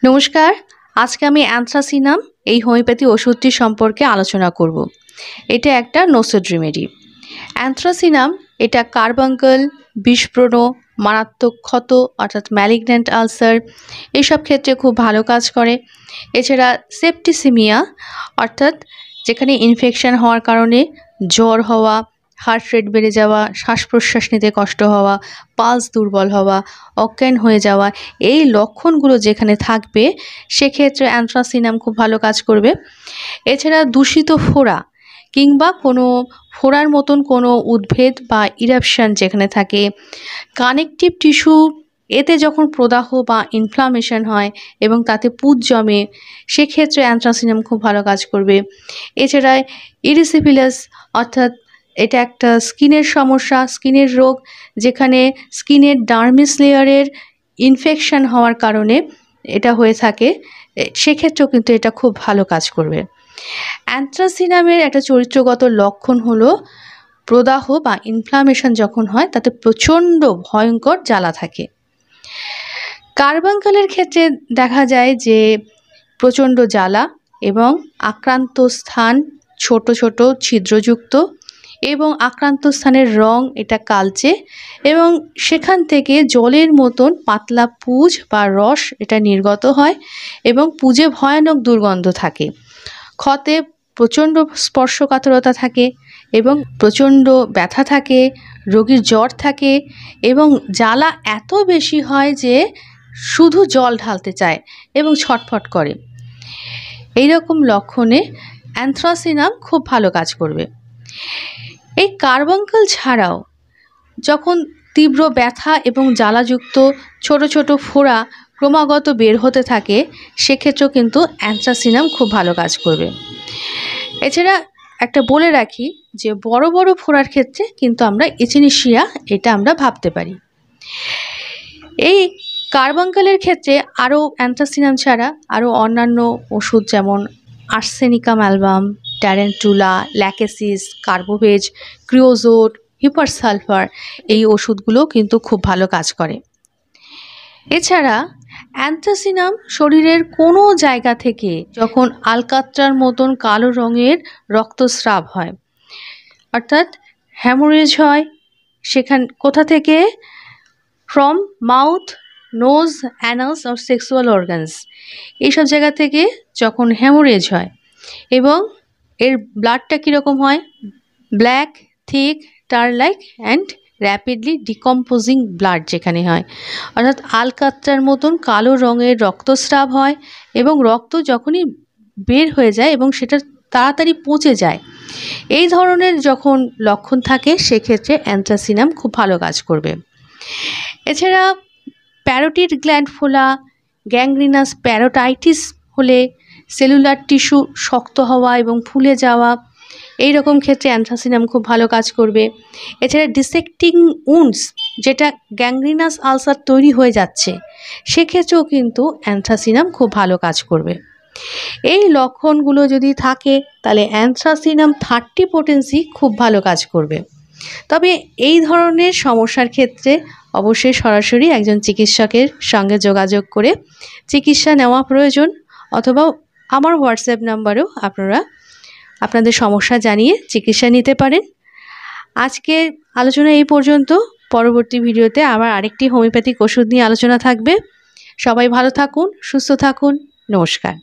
নমস্কার। আজকে আমি অ্যান্থ্রাসিনাম এই হোমিওপ্যাথি ওষুধটি সম্পর্কে আলোচনা করব। এটা একটা নোসোড রেমেডি। অ্যান্থ্রাসিনাম এটা কার্বাঙ্কল, বিষব্রণ, মারাত্মক ক্ষত অর্থাৎ ম্যালিগন্যান্ট আলসার এইসব ক্ষেত্রে খুব ভালো কাজ করে। এছাড়া সেপ্টিসিমিয়া অর্থাৎ যেখানে ইনফেকশন হওয়ার কারণে জ্বর হওয়া, হার্ট রেট বেড়ে যাওয়া, শ্বাস প্রশ্বাস নিতে কষ্ট হওয়া, পালস দুর্বল হওয়া, অজ্ঞান হয়ে যাওয়া, এই লক্ষণগুলো যেখানে থাকবে সেক্ষেত্রে অ্যান্থ্রাসিনাম খুব ভালো কাজ করবে। এছাড়া দূষিত ফোড়া কিংবা কোনো ফোড়ার মতন কোনো উদ্ভিদ বা ইরাপশন যেখানে থাকে, কানেকটিভ টিস্যু এতে যখন প্রদাহ বা ইনফ্লামেশন হয় এবং তাতে পুঁজ জমে, সেক্ষেত্রে অ্যান্থ্রাসিনাম খুব ভালো কাজ করবে। এছাড়া ইরিসিপিলাস অর্থাৎ এটা একটা স্কিনের সমস্যা, স্কিনের রোগ, যেখানে স্কিনের ডার্মিস লেয়ারের ইনফেকশন হওয়ার কারণে এটা হয়ে থাকে, সেক্ষেত্রেও কিন্তু এটা খুব ভালো কাজ করবে। অ্যান্থ্রাসিনামের একটা চরিত্রগত লক্ষণ হলো প্রদাহ বা ইনফ্লামেশন যখন হয় তাতে প্রচণ্ড ভয়ঙ্কর জ্বালা থাকে। কার্বাঙ্কালের ক্ষেত্রে দেখা যায় যে প্রচণ্ড জ্বালা এবং আক্রান্ত স্থান ছোট ছোট ছিদ্রযুক্ত এবং আক্রান্ত স্থানের রং এটা কালচে এবং সেখান থেকে জলের মতন পাতলা পুঁজ বা রস এটা নির্গত হয় এবং পুঁজে ভয়ানক দুর্গন্ধ থাকে। ক্ষতে প্রচণ্ড স্পর্শকাতরতা থাকে এবং প্রচণ্ড ব্যথা থাকে, রোগীর জ্বর থাকে এবং জ্বালা এত বেশি হয় যে শুধু জল ঢালতে চায় এবং ছটফট করে। এই রকম লক্ষণে অ্যান্থ্রাসিনাম খুব ভালো কাজ করবে। এই কার্বাঙ্কাল ছাড়াও যখন তীব্র ব্যথা এবং জ্বালাযুক্ত ছোট ছোট ফোড়া ক্রমাগত বের হতে থাকে, সেক্ষেত্রেও কিন্তু অ্যান্থ্রাসিনাম খুব ভালো কাজ করবে। এছাড়া একটা বলে রাখি যে বড় বড় ফোড়ার ক্ষেত্রে কিন্তু আমরা এচিনিশিয়া এটা আমরা ভাবতে পারি। এই কার্বাঙ্কালের ক্ষেত্রে আরও অ্যান্থ্রাসিনাম ছাড়া আরও অন্যান্য ওষুধ যেমন arsenicum album, tarentula, lachesis, carbo veg, creosote, hepar sulphur এই ওষুধগুলোও কিন্তু খুব ভালো কাজ করে। এছাড়া অ্যান্থ্রাসিনাম শরীরের কোনো জায়গা থেকে যখন আলকাত্রার মতন কালো রঙের রক্তস্রাব হয় অর্থাৎ হ্যামোরেজ হয়, কোথা থেকে? From mouth, nose, anus or sexual organs, এইসব জায়গা থেকে যখন হ্যামোরেজ হয় এবং এর ব্লাডটা কীরকম হয়? ব্ল্যাক, থিক, টার লাইক অ্যান্ড র্যাপিডলি ডিকম্পোজিং ব্লাড যেখানে হয়, অর্থাৎ আলকাত্রার মতন কালো রঙের রক্তস্রাব হয় এবং রক্ত যখনই বের হয়ে যায় এবং সেটা তাড়াতাড়ি পচে যায়, এই ধরনের যখন লক্ষণ থাকে সেক্ষেত্রে অ্যান্থ্রাসিনাম খুব ভালো কাজ করবে। এছাড়া প্যারোটিড গ্ল্যান্ড ফোলা, গ্যাংগ্রিনাস প্যারোটাইটিস হলে সেলুলার টিস্যু শক্ত হওয়া এবং ফুলে যাওয়া, এই রকম ক্ষেত্রে অ্যান্থ্রাসিনাম খুব ভালো কাজ করবে। এছাড়া ডিসেক্টিং উন্ডস, যেটা গ্যাংগ্রিনাস আলসার তৈরি হয়ে যাচ্ছে, সেক্ষেত্রেও কিন্তু অ্যান্থ্রাসিনাম খুব ভালো কাজ করবে। এই লক্ষণগুলো যদি থাকে তাহলে অ্যান্থ্রাসিনাম 30 পোটেন্সি খুব ভালো কাজ করবে। তবে এই ধরনের সমস্যার ক্ষেত্রে অবশ্যই সরাসরি একজন চিকিৎসকের সঙ্গে যোগাযোগ করে চিকিৎসা নেওয়া প্রয়োজন, অথবা আমার হোয়াটসঅ্যাপ নাম্বারেও আপনারা আপনাদের সমস্যা জানিয়ে চিকিৎসা নিতে পারেন। আজকের আলোচনা এই পর্যন্ত। পরবর্তী ভিডিওতে আবার আরেকটি হোমিওপ্যাথিক ওষুধ নিয়ে আলোচনা থাকবে। সবাই ভালো থাকুন, সুস্থ থাকুন। নমস্কার।